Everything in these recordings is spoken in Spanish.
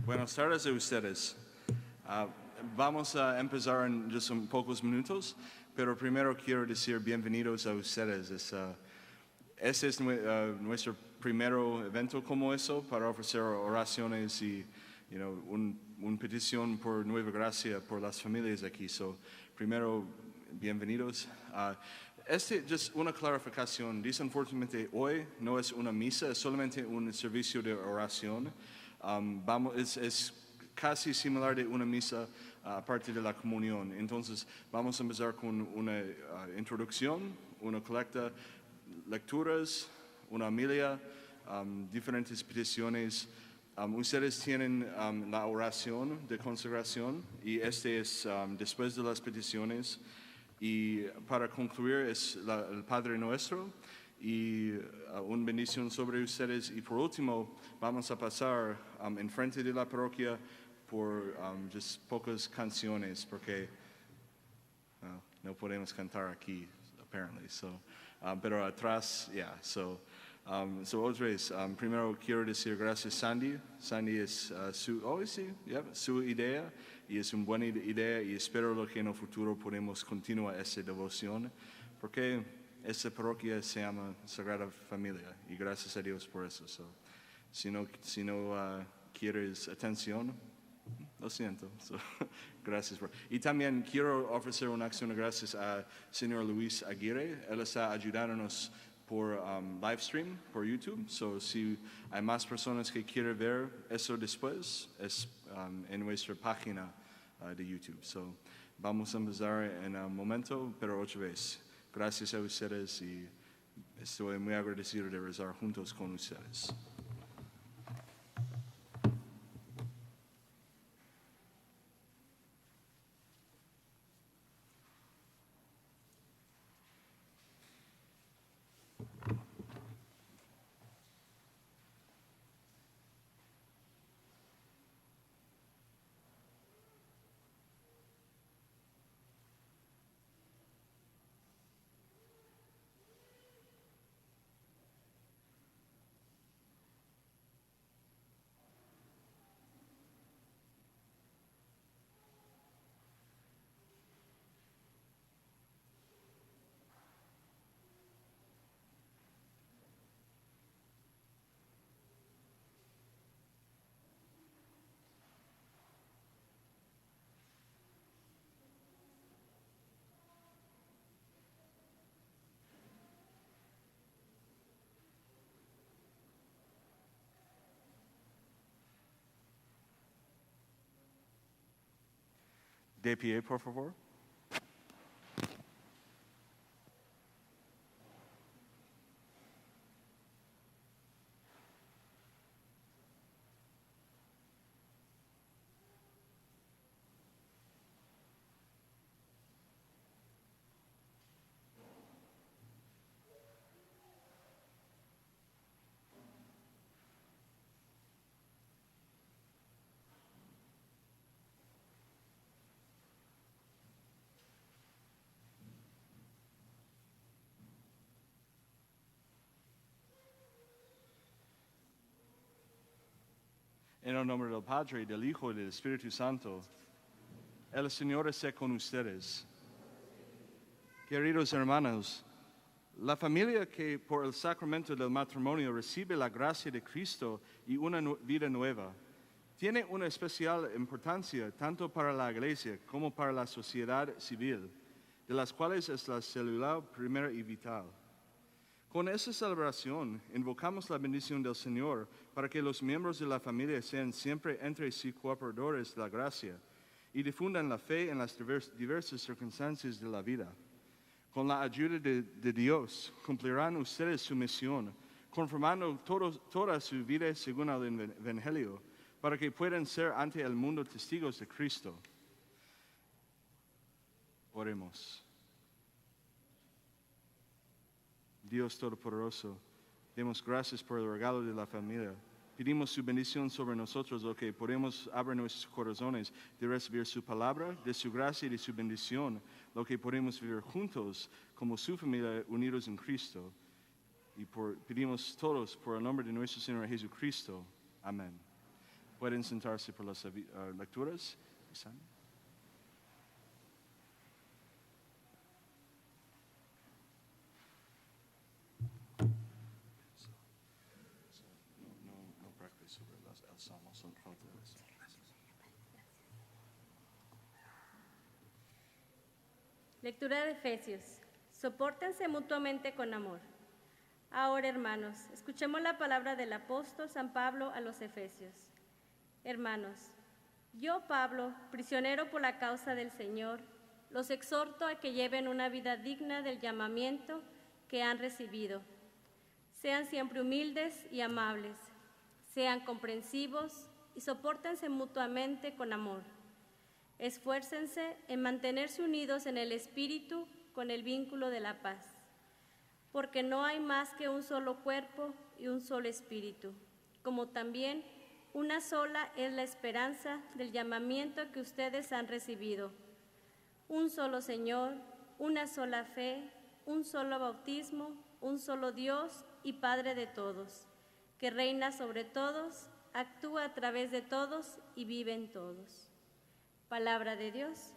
Buenas tardes a ustedes. Vamos a empezar en just un pocos minutos, pero primero quiero decir bienvenidos a ustedes. Este es nuestro primer evento como eso para ofrecer oraciones y una petición por nueva gracia por las familias aquí. Primero, bienvenidos. Just una clarificación. Desafortunadamente hoy no es una misa, es solamente un servicio de oración. Es casi similar de una misa aparte de la comunión. Entonces vamos a empezar con una introducción, una colecta, lecturas, una homilia, diferentes peticiones. Ustedes tienen la oración de consagración y este es después de las peticiones. Y para concluir es el Padre Nuestro y una bendición sobre ustedes. Y por último, vamos a pasar enfrente de la parroquia por just pocas canciones, porque no podemos cantar aquí, apparently. Pero atrás, otra vez, primero quiero decir gracias Sandy. Sandy es su idea. Y es una buena idea y espero que en el futuro podamos continuar esa devoción, porque esta parroquia se llama Sagrada Familia y gracias a Dios por eso. Si no quieres atención, lo siento. Gracias. Y también quiero ofrecer una acción de gracias al señor Luis Aguirre. Él está ayudándonos por live stream, por YouTube. Si hay más personas que quieren ver eso después, es en nuestra página de YouTube. Vamos a empezar en un momento, pero otra vez, gracias a ustedes y estoy muy agradecido de rezar juntos con ustedes. De pie, por favor. En el nombre del Padre, del Hijo y del Espíritu Santo, el Señor esté con ustedes. Queridos hermanos, la familia que por el sacramento del matrimonio recibe la gracia de Cristo y una vida nueva, tiene una especial importancia tanto para la Iglesia como para la sociedad civil, de las cuales es la célula primera y vital. Con esta celebración, invocamos la bendición del Señor para que los miembros de la familia sean siempre entre sí cooperadores de la gracia y difundan la fe en las diversas circunstancias de la vida. Con la ayuda de Dios, cumplirán ustedes su misión, conformando toda su vida según el Evangelio, para que puedan ser ante el mundo testigos de Cristo. Oremos. Dios Todopoderoso, demos gracias por el regalo de la familia. Pedimos su bendición sobre nosotros, lo que podemos abrir nuestros corazones de recibir su palabra, de su gracia y de su bendición, lo que podemos vivir juntos como su familia unidos en Cristo. Y pedimos todos por el nombre de nuestro Señor Jesucristo. Amén. Pueden sentarse por las lecturas. No practice sobre el salmo, son falta de eso. Lectura de Efesios. Sopórtense mutuamente con amor. Ahora, hermanos, escuchemos la palabra del apóstol San Pablo a los Efesios. Hermanos, yo, Pablo, prisionero por la causa del Señor, los exhorto a que lleven una vida digna del llamamiento que han recibido. Sean siempre humildes y amables, sean comprensivos y sopórtense mutuamente con amor. Esfuércense en mantenerse unidos en el Espíritu con el vínculo de la paz, porque no hay más que un solo cuerpo y un solo Espíritu, como también una sola es la esperanza del llamamiento que ustedes han recibido. Un solo Señor, una sola fe, un solo bautismo, un solo Dios y Padre de todos, que reina sobre todos, actúa a través de todos y vive en todos. Palabra de Dios.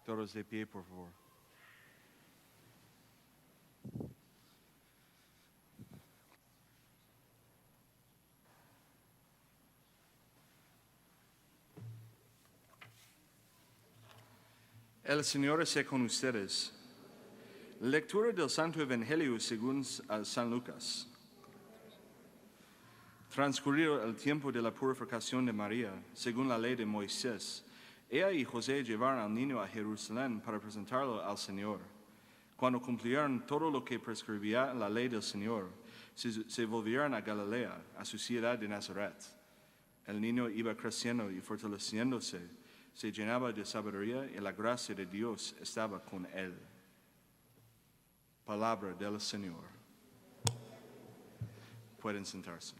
Todos de pie, por favor. El Señor esté con ustedes. Lectura del Santo Evangelio según San Lucas. Transcurrido el tiempo de la purificación de María, según la ley de Moisés, ella y José llevaron al niño a Jerusalén para presentarlo al Señor. Cuando cumplieron todo lo que prescribía la ley del Señor, se volvieron a Galilea, a su ciudad de Nazaret. El niño iba creciendo y fortaleciéndose, se llenaba de sabiduría y la gracia de Dios estaba con él. Palabra del Señor. Pueden sentarse.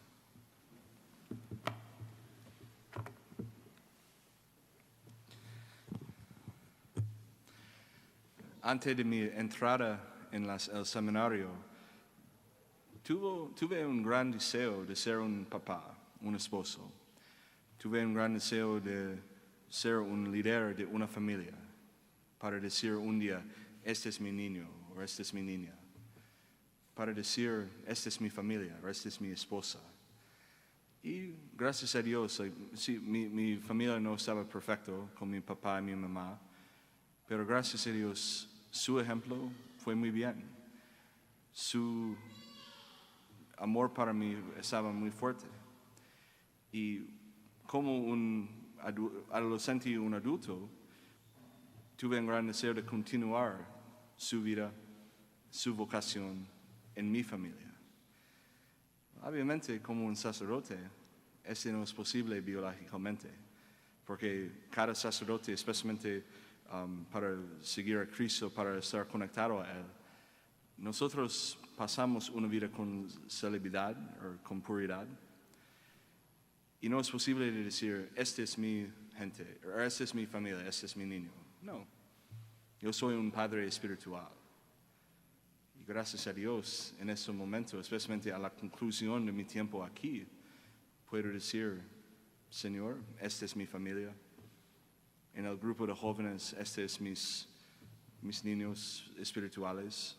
Antes de mi entrada en el seminario, tuve un gran deseo de ser un papá, un esposo. Tuve un gran deseo de ser un líder de una familia, para decir un día, este es mi niño o esta es mi niña. Para decir, esta es mi familia o esta es mi esposa. Y gracias a Dios, sí, mi familia no estaba perfecto con mi papá y mi mamá, pero gracias a Dios, su ejemplo fue muy bien. Su amor para mí estaba muy fuerte. Y como un adolescente y un adulto, tuve un gran deseo de continuar su vida, su vocación en mi familia. Obviamente, como un sacerdote, eso no es posible biológicamente, porque cada sacerdote, especialmente para seguir a Cristo, para estar conectado a Él, nosotros pasamos una vida con celebridad o con puridad, y no es posible decir, esta es mi gente, o esta es mi familia, este es mi niño. No, yo soy un padre espiritual. Y gracias a Dios, en este momento, especialmente a la conclusión de mi tiempo aquí, puedo decir, Señor, esta es mi familia. En el grupo de jóvenes, estos es mis niños espirituales.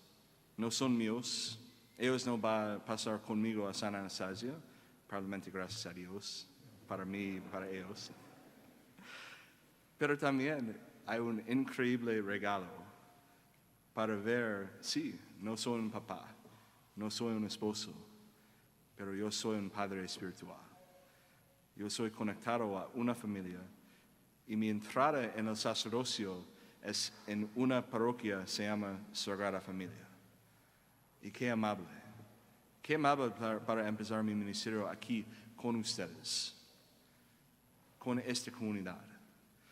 No son míos. Ellos no van a pasar conmigo a San Anastasia, probablemente gracias a Dios, para mí y para ellos. Pero también hay un increíble regalo para ver, sí, no soy un papá, no soy un esposo, pero yo soy un padre espiritual. Yo soy conectado a una familia. Y mi entrada en el sacerdocio es en una parroquia, se llama Sagrada Familia. Y qué amable para empezar mi ministerio aquí con ustedes, con esta comunidad.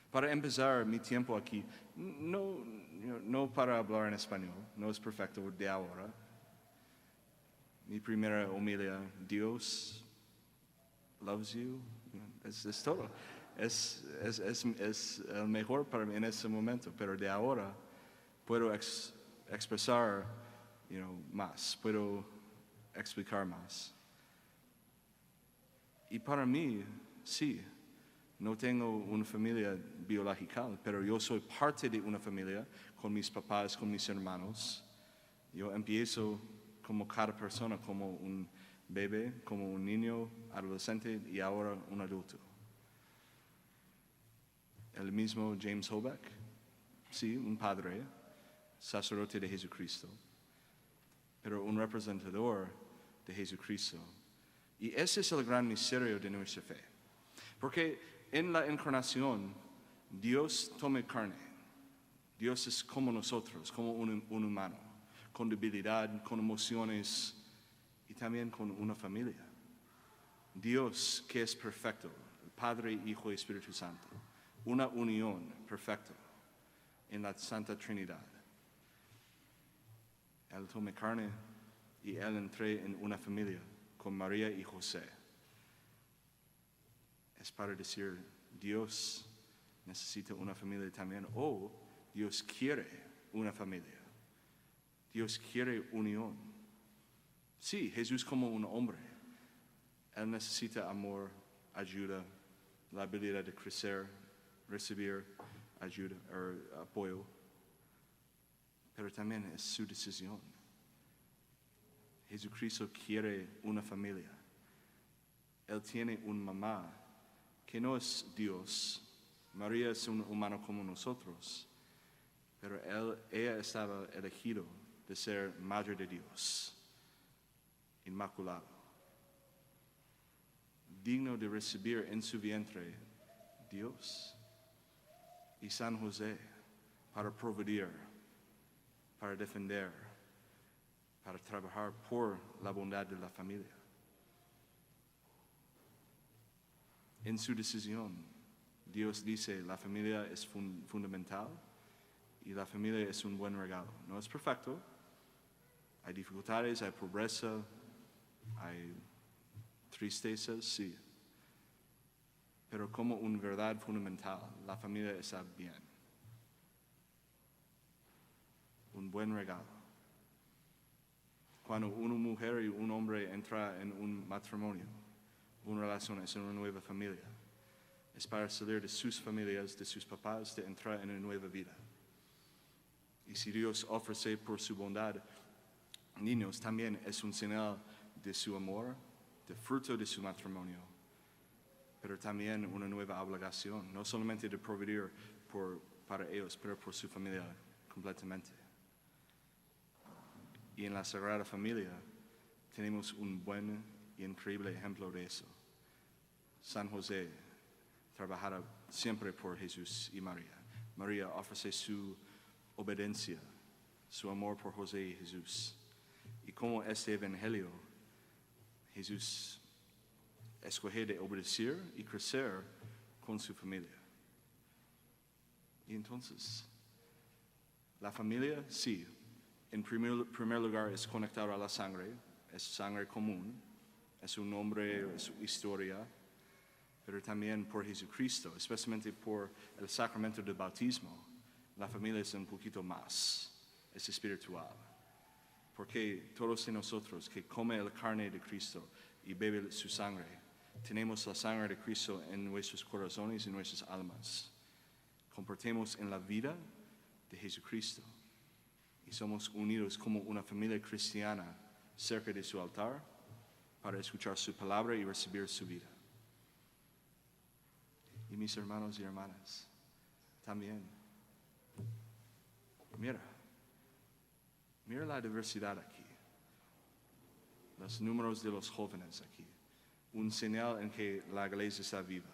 Para empezar mi tiempo aquí, no para hablar en español, no es perfecto de ahora. Mi primera homilia, Dios loves you, es todo. es el mejor para mí en ese momento, pero de ahora puedo expresar, más, puedo explicar más. Y para mí, sí, no tengo una familia biológica, pero yo soy parte de una familia con mis papás, con mis hermanos. Yo empiezo como cada persona, como un bebé, como un niño, adolescente y ahora un adulto. El mismo James Hoback, sí, un padre, sacerdote de Jesucristo, pero un representador de Jesucristo. Y ese es el gran misterio de nuestra fe. Porque en la encarnación, Dios toma carne. Dios es como nosotros, como un humano, con debilidad, con emociones y también con una familia. Dios que es perfecto, Padre, Hijo y Espíritu Santo. Una unión perfecta en la Santa Trinidad. Él toma carne y Él entró en una familia con María y José. Es para decir, Dios necesita una familia también, o Dios quiere una familia. Dios quiere unión. Sí, Jesús como un hombre. Él necesita amor, ayuda, la habilidad de crecer, recibir ayuda o apoyo. Pero también es su decisión. Jesucristo quiere una familia. Él tiene una mamá que no es Dios. María es un humano como nosotros, pero ella estaba elegido de ser madre de Dios, inmaculado, digno de recibir en su vientre Dios. Y San José para proveer, para defender, para trabajar por la bondad de la familia. En su decisión, Dios dice, la familia es fundamental y la familia es un buen regalo. No es perfecto, hay dificultades, hay pobreza, hay tristezas, sí. Pero como una verdad fundamental, la familia está bien. Un buen regalo. Cuando una mujer y un hombre entran en un matrimonio, una relación, es una nueva familia. Es para salir de sus familias, de sus papás, de entrar en una nueva vida. Y si Dios ofrece por su bondad niños, también es un señal de su amor, de fruto de su matrimonio, pero también una nueva obligación, no solamente de proveer para ellos, pero por su familia completamente. Y en la Sagrada Familia tenemos un buen y increíble ejemplo de eso. San José trabajaba siempre por Jesús y María. María ofrece su obediencia, su amor por José y Jesús. Y como este evangelio, Jesús escoge de obedecer y crecer con su familia. Y entonces, la familia, sí, en primer lugar es conectada a la sangre, es sangre común, es un nombre, es su historia, pero también por Jesucristo, especialmente por el sacramento del bautismo. La familia es un poquito más, es espiritual. Porque todos de nosotros que come la carne de Cristo y bebe su sangre, tenemos la sangre de Cristo en nuestros corazones y nuestras almas. Compartimos en la vida de Jesucristo y somos unidos como una familia cristiana cerca de su altar para escuchar su palabra y recibir su vida. Y mis hermanos y hermanas, también, mira la diversidad aquí, los números de los jóvenes aquí, un señal en que la iglesia está viva.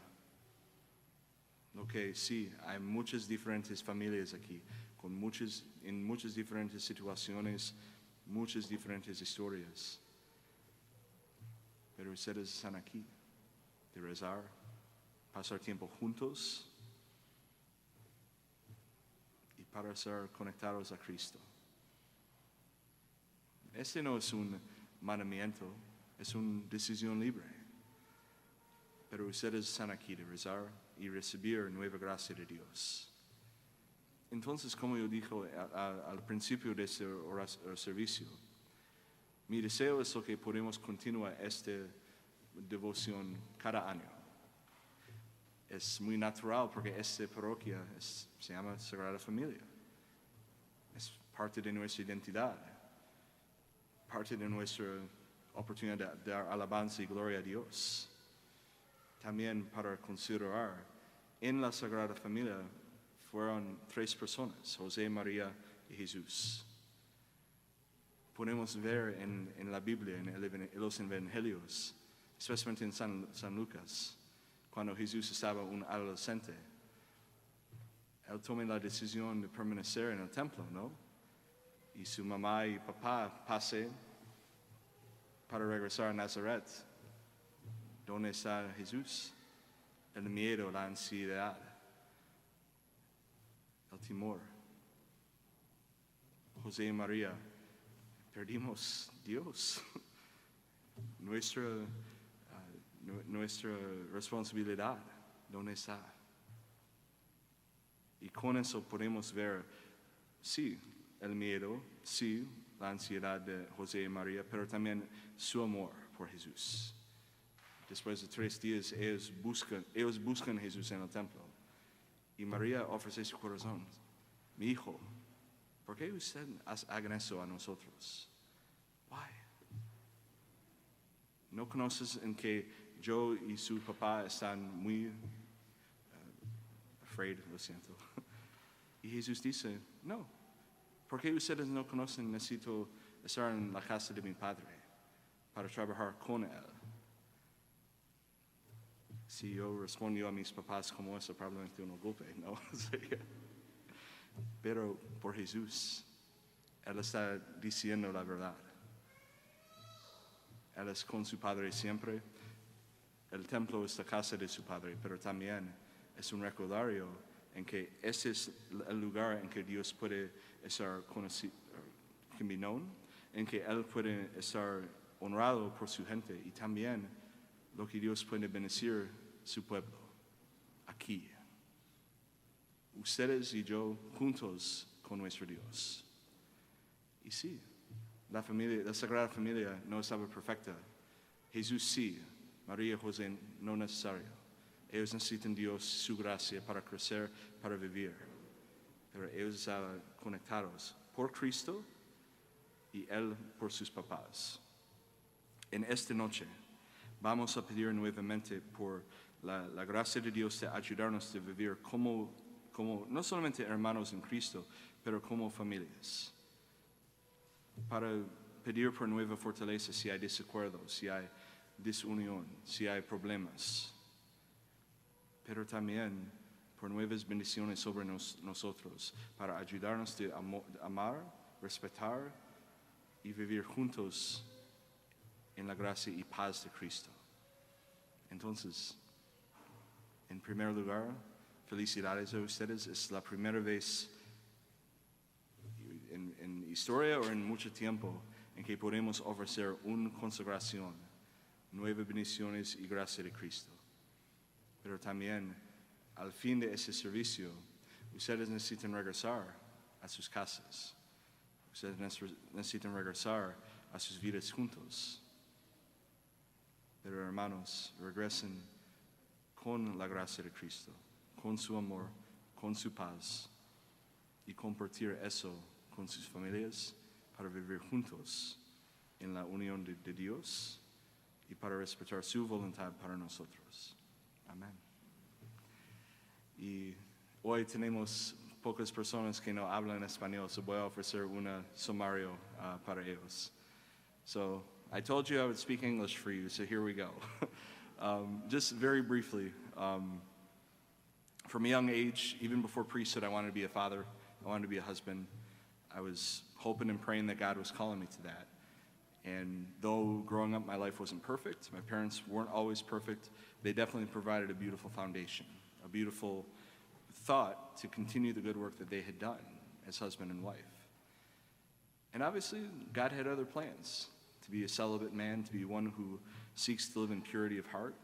Lo que sí, hay muchas diferentes familias aquí, en muchas diferentes situaciones, muchas diferentes historias. Pero ustedes están aquí, de rezar, pasar tiempo juntos y para ser conectados a Cristo. Este no es un mandamiento, es una decisión libre. Pero ustedes están aquí de rezar y recibir nueva gracia de Dios. Entonces, como yo dije al principio de este servicio, mi deseo es que podamos continuar esta devoción cada año. Es muy natural porque esta parroquia se llama Sagrada Familia. Es parte de nuestra identidad, parte de nuestra oportunidad de dar alabanza y gloria a Dios. También para considerar, en la Sagrada Familia fueron 3 personas, José, María y Jesús. Podemos ver en la Biblia, en los Evangelios, especialmente en San Lucas, cuando Jesús estaba un adolescente, él tomó la decisión de permanecer en el templo, ¿no? Y su mamá y papá pasan para regresar a Nazaret. ¿Dónde está Jesús? El miedo, la ansiedad, el temor. José y María, perdimos Dios. Nuestra responsabilidad, ¿dónde está? Y con eso podemos ver, sí, el miedo, sí, la ansiedad de José y María, pero también su amor por Jesús. Después de 3 días, ellos buscan a Jesús en el templo. Y María ofrece su corazón. Mi hijo, ¿por qué usted hagan eso a nosotros? Why? ¿No conoces en que yo y su papá están muy afraid, lo siento? Y Jesús dice, no. ¿Por qué ustedes no conocen? Necesito estar en la casa de mi padre para trabajar con él. Si yo respondo a mis papás como eso, probablemente uno golpe, ¿no? Pero por Jesús, Él está diciendo la verdad. Él es con su Padre siempre. El templo es la casa de su Padre, pero también es un recordario en que ese es el lugar en que Dios puede estar conocido, en que Él puede estar honrado por su gente y también lo que Dios puede bendecir su pueblo aquí. Ustedes y yo juntos con nuestro Dios. Y sí, la Sagrada Familia no estaba perfecta. Jesús sí, María y José no necesario. Ellos necesitan Dios, su gracia para crecer, para vivir. Pero ellos estaban conectados por Cristo y Él por sus papás. En esta noche vamos a pedir nuevamente por la gracia de Dios de ayudarnos a vivir como no solamente hermanos en Cristo, pero como familias. Para pedir por nueva fortaleza si hay desacuerdos, si hay desunión, si hay problemas. Pero también por nuevas bendiciones sobre nosotros, para ayudarnos a amar, respetar y vivir juntos en la gracia y paz de Cristo. Entonces, en primer lugar, felicidades a ustedes. Es la primera vez en historia o en mucho tiempo en que podemos ofrecer una consagración, nuevas bendiciones y gracia de Cristo. Pero también, al fin de ese servicio, ustedes necesitan regresar a sus casas. Ustedes necesitan regresar a sus vidas juntos. Pero hermanos, regresen con la gracia de Cristo, con su amor, con su paz, y compartir eso con sus familias para vivir juntos en la unión de Dios y para respetar su voluntad para nosotros. Amén. Y hoy tenemos pocas personas que no hablan español, so voy a ofrecer un sumario para ellos. So, I told you I would speak English for you, so here we go. Just very briefly, from a young age, even before priesthood, I wanted to be a father. I wanted to be a husband. I was hoping and praying that God was calling me to that. And though growing up, my life wasn't perfect, my parents weren't always perfect, they definitely provided a beautiful foundation, a beautiful thought to continue the good work that they had done as husband and wife. And obviously, God had other plans, to be a celibate man, to be one who seeks to live in purity of heart.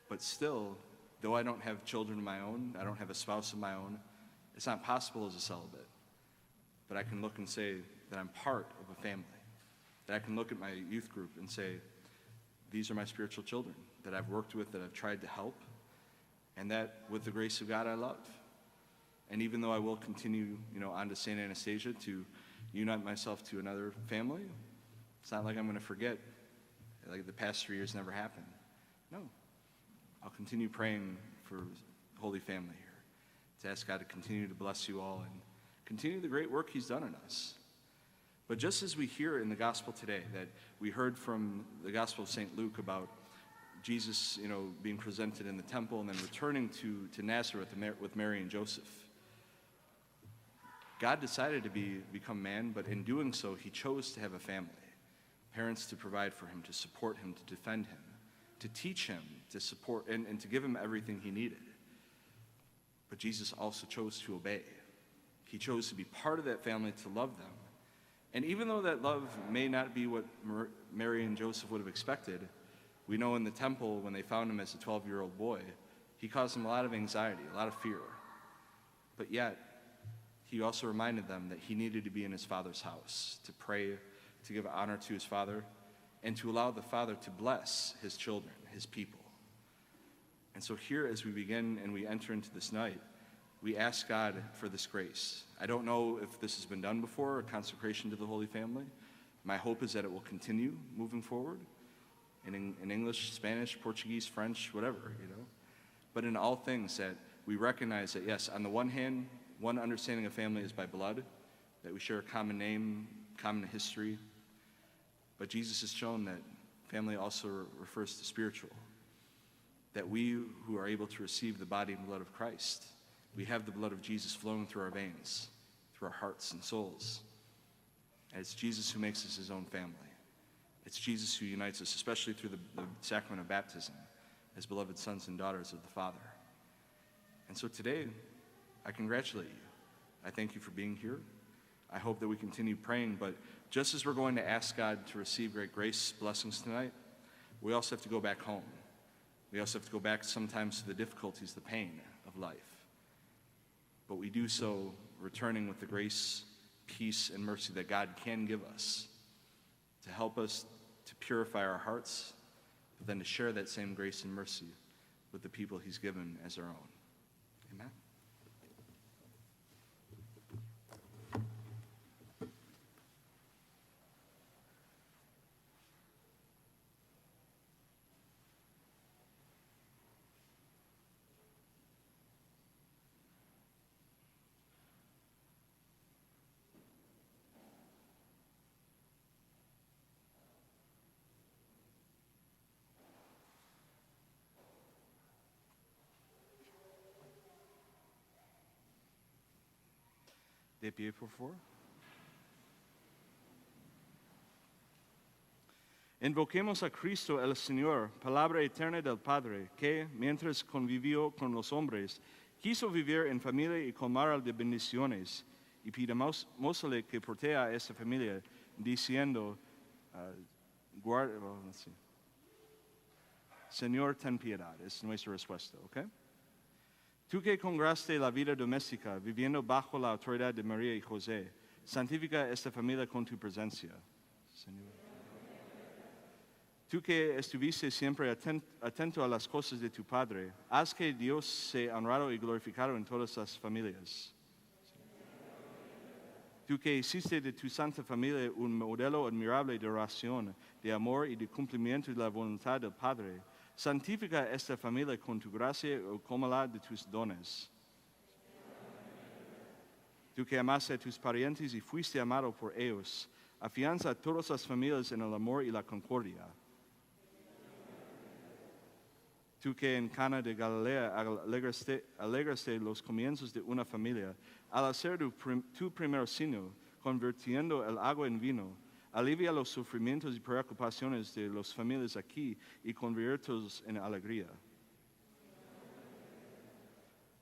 But still, though I don't have children of my own, I don't have a spouse of my own, it's not possible as a celibate. But I can look and say that I'm part of a family. That I can look at my youth group and say, these are my spiritual children that I've worked with, that I've tried to help, and that with the grace of God I love. And even though I will continue, on to St. Anastasia to unite myself to another family, it's not like I'm going to forget, like the past 3 years never happened. No. I'll continue praying for Holy Family here, to ask God to continue to bless you all and continue the great work he's done in us. But just as we hear in the gospel today, that we heard from the Gospel of St. Luke about Jesus, being presented in the temple and then returning to Nazareth with Mary and Joseph. God decided to become man, but in doing so, he chose to have a family. Parents to provide for him, to support him, to defend him, to teach him, to support, and to give him everything he needed. But Jesus also chose to obey. He chose to be part of that family, to love them. And even though that love may not be what Mary and Joseph would have expected, we know in the temple, when they found him as a 12-year-old boy, he caused them a lot of anxiety, a lot of fear. But yet, he also reminded them that he needed to be in his Father's house, to pray, to give honor to his Father, and to allow the Father to bless his children, his people. And so here, as we begin and we enter into this night, we ask God for this grace. I don't know if this has been done before, a consecration to the Holy Family. My hope is that it will continue moving forward in English, Spanish, Portuguese, French, whatever, But in all things that we recognize that, yes, on the one hand, one understanding of family is by blood, that we share a common name, common history. But Jesus has shown that family also refers to spiritual. That we who are able to receive the body and blood of Christ, we have the blood of Jesus flowing through our veins, through our hearts and souls. And it's Jesus who makes us his own family. It's Jesus who unites us, especially through the sacrament of baptism, as beloved sons and daughters of the Father. And so today, I congratulate you. I thank you for being here. I hope that we continue praying, but just as we're going to ask God to receive great grace, blessings tonight, we also have to go back home. We also have to go back sometimes to the difficulties, the pain of life. But we do so returning with the grace, peace, and mercy that God can give us to help us to purify our hearts, but then to share that same grace and mercy with the people he's given as our own. Amen. De pie, por favor. Invoquemos a Cristo el Señor, palabra eterna del Padre, que, mientras convivió con los hombres, quiso vivir en familia y colmar de bendiciones, y pidámosle que proteja a esta familia, diciendo, Señor, ten piedad. Es nuestra respuesta, ¿ok? Tú que consagraste la vida doméstica, viviendo bajo la autoridad de María y José, santifica esta familia con tu presencia, Señor. Tú que estuviste siempre atento a las cosas de tu Padre, haz que Dios sea honrado y glorificado en todas las familias. Tú que hiciste de tu santa familia un modelo admirable de oración, de amor y de cumplimiento de la voluntad del Padre, santifica esta familia con tu gracia y colmala de tus dones. Tú que amaste a tus parientes y fuiste amado por ellos, afianza a todas las familias en el amor y la concordia. Tú que en Cana de Galilea alegraste los comienzos de una familia, al hacer tu primer signo, convirtiendo el agua en vino, alivia los sufrimientos y preocupaciones de las familias aquí y conviértelos en alegría.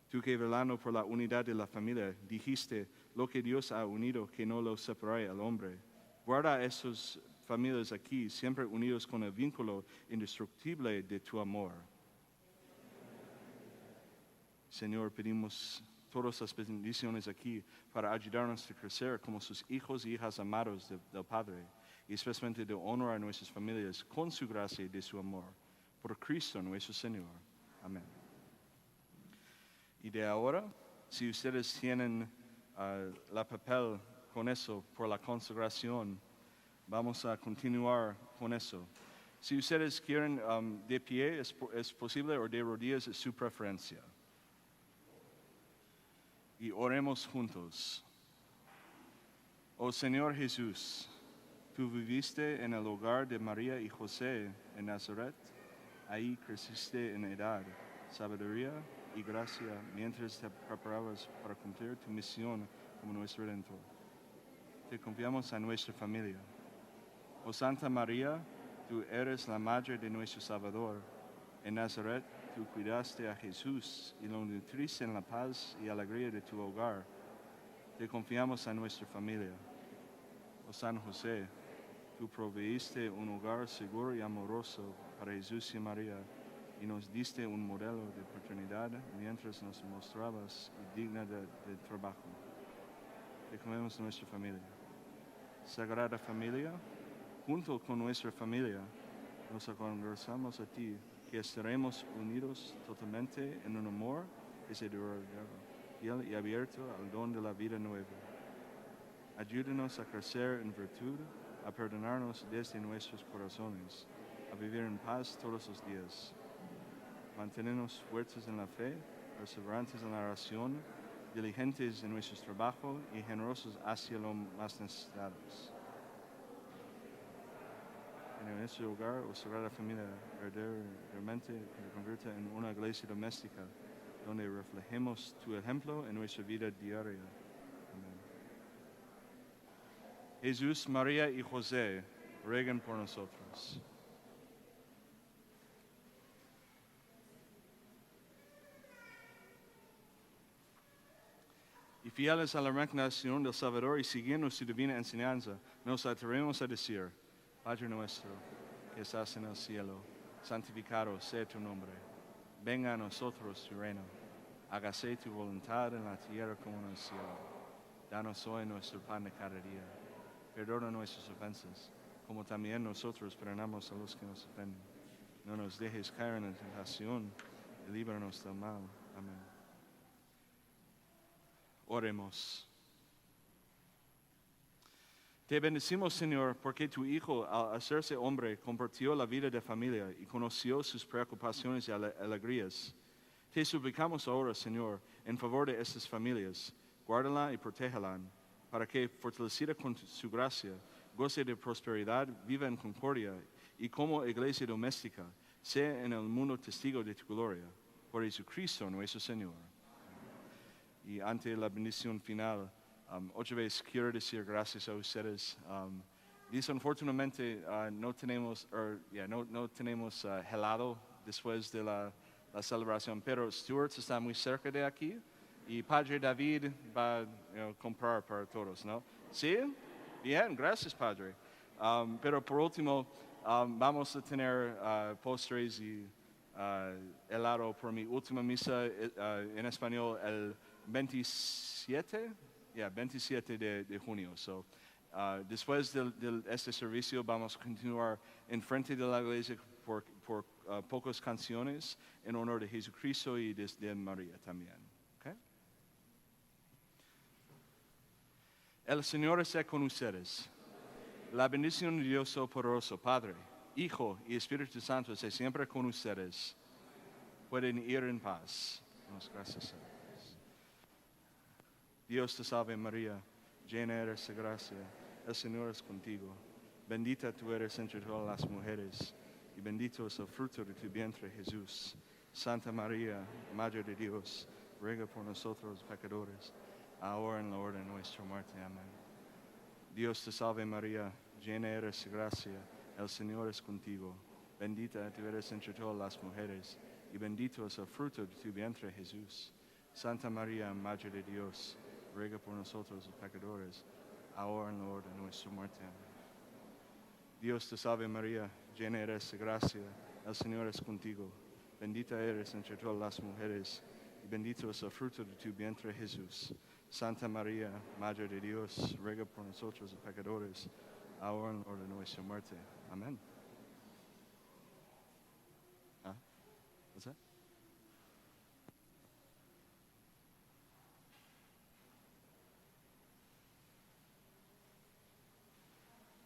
Tú que velando por la unidad de la familia, dijiste, lo que Dios ha unido, que no lo separe al hombre. Guarda a esas familias aquí, siempre unidos con el vínculo indestructible de tu amor. Señor, pedimos todas las bendiciones aquí para ayudarnos a crecer como sus hijos y hijas amados del Padre, y especialmente de honor a nuestras familias con su gracia y de su amor. Por Cristo nuestro Señor. Amén. Y de ahora, si ustedes tienen la papel con eso por la consagración, vamos a continuar con eso. Si ustedes quieren de pie, es posible, o de rodillas, es su preferencia. Y oremos juntos. Oh Señor Jesús, tú viviste en el hogar de María y José en Nazaret. Ahí creciste en edad, sabiduría y gracia mientras te preparabas para cumplir tu misión como nuestro Redentor. Te confiamos a nuestra familia. Oh Santa María, tú eres la madre de nuestro Salvador. En Nazaret, tú cuidaste a Jesús y lo nutriste en la paz y alegría de tu hogar. Te confiamos a nuestra familia. Oh San José, tú proveíste un hogar seguro y amoroso para Jesús y María y nos diste un modelo de paternidad mientras nos mostrabas digna de trabajo. Te confiamos a nuestra familia. Sagrada Familia, junto con nuestra familia, nos consagramos a ti, que estaremos unidos totalmente en un amor que se durará, fiel y abierto al don de la vida nueva. Ayúdanos a crecer en virtud, a perdonarnos desde nuestros corazones, a vivir en paz todos los días. Mantenernos fuertes en la fe, perseverantes en la oración, diligentes en nuestro trabajo y generosos hacia los más necesitados. En nuestro hogar, o Sagrada Familia, verdaderamente se convierta en una iglesia doméstica, donde reflejemos tu ejemplo en nuestra vida diaria. Amén. Jesús, María y José, rueguen por nosotros. Y fieles a la reencarnación del Salvador y siguiendo su divina enseñanza, nos atrevemos a decir: Padre nuestro, que estás en el cielo, santificado sea tu nombre. Venga a nosotros tu reino. Hágase tu voluntad en la tierra como en el cielo. Danos hoy nuestro pan de cada día. Perdona nuestras ofensas, como también nosotros perdonamos a los que nos ofenden. No nos dejes caer en la tentación y líbranos del mal. Amén. Oremos. Te bendecimos, Señor, porque tu Hijo, al hacerse hombre, compartió la vida de familia y conoció sus preocupaciones y alegrías. Te suplicamos ahora, Señor, en favor de estas familias, guárdala y protéjala, para que, fortalecida con su gracia, goce de prosperidad, viva en concordia y como iglesia doméstica, sea en el mundo testigo de tu gloria. Por Jesucristo nuestro Señor. Y ante la bendición final, otra vez quiero decir gracias a ustedes. Desafortunadamente no tenemos helado después de la celebración, pero Stuart está muy cerca de aquí y Padre David va a comprar para todos, ¿no? ¿Sí? Bien, gracias Padre. Pero por último, vamos a tener postres y helado por mi última misa en español el 27 de junio. So, después de este servicio vamos a continuar en frente de la iglesia por pocas canciones en honor de Jesucristo y de María también. Okay? El Señor esté con ustedes. La bendición de Dios Todopoderoso, Padre, Hijo y Espíritu Santo esté siempre con ustedes. Pueden ir en paz. Damos gracias a Dios. Dios te salve María, llena eres de gracia, el Señor es contigo. Bendita tú eres entre todas las mujeres, y bendito es el fruto de tu vientre Jesús. Santa María, Madre de Dios, ruega por nosotros los pecadores, ahora en la hora de nuestra muerte. Amén. Dios te salve María, llena eres de gracia, el Señor es contigo. Bendita tú eres entre todas las mujeres, y bendito es el fruto de tu vientre Jesús. Santa María, Madre de Dios, ruega por nosotros los pecadores, ahora en la hora de nuestra muerte. Amén. Dios te salve María, llena eres de gracia, el Señor es contigo. Bendita eres entre todas las mujeres, y bendito es el fruto de tu vientre, Jesús. Santa María, Madre de Dios, ruega por nosotros los pecadores, ahora en la hora de nuestra muerte. Amén. What's that?